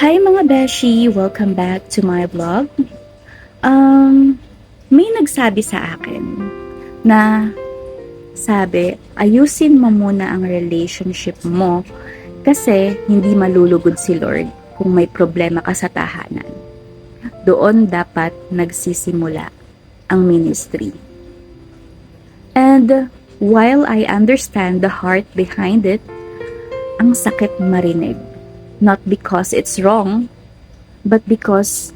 Hi mga beshi! Welcome back to my vlog. Um, May nagsabi sa akin na ayusin mo muna ang relationship mo kasi hindi malulugod si Lord kung may problema ka sa tahanan. Doon dapat nagsisimula ang ministry. And while I understand the heart behind it, ang sakit marinig. Not because it's wrong, but because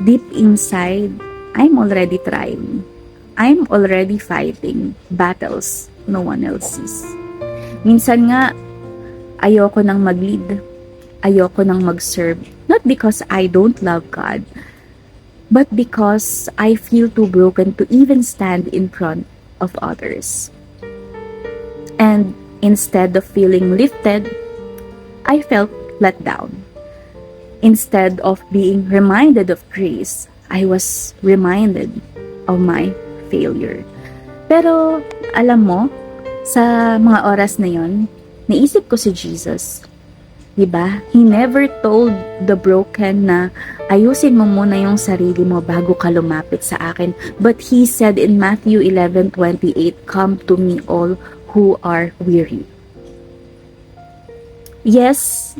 deep inside, I'm already trying. I'm already fighting battles no one else sees. Minsan nga, ayoko nang mag-lead. Ayoko nang mag-serve. Not because I don't love God, but because I feel too broken to even stand in front of others. And instead of feeling lifted, I felt let down. Instead of being reminded of grace, I was reminded of my failure. Pero alam mo, sa mga oras na yon, naisip ko si Jesus. Diba? He never told the broken na ayusin mo muna yung sarili mo bago ka lumapit sa akin. But He said in Matthew 11:28, "Come to me all who are weary." Yes,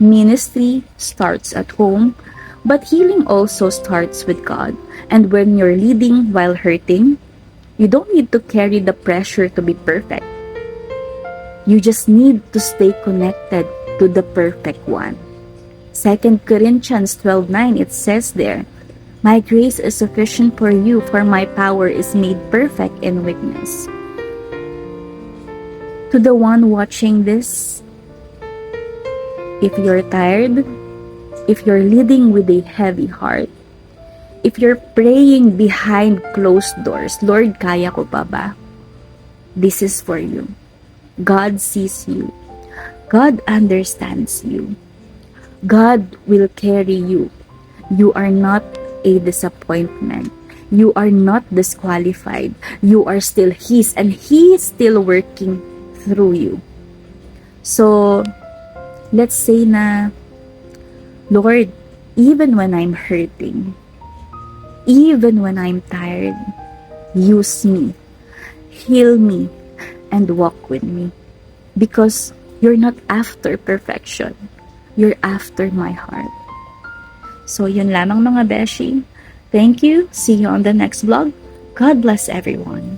ministry starts at home, but healing also starts with God. And when you're leading while hurting, you don't need to carry the pressure to be perfect. You just need to stay connected to the perfect one. 2 Corinthians 12:9, it says there, "My grace is sufficient for you, for my power is made perfect in weakness." To the one watching this, if you're tired, if you're leading with a heavy heart, if you're praying behind closed doors, "Lord, kaya ko pa ba?" This is for you. God sees you. God understands you. God will carry you. You are not a disappointment. You are not disqualified. You are still His, and He is still working through you. So, let's say na, "Lord, even when I'm hurting, even when I'm tired, use me, heal me, and walk with me. Because you're not after perfection. You're after my heart." So, yun lamang mga beshi. Thank you. See you on the next vlog. God bless everyone.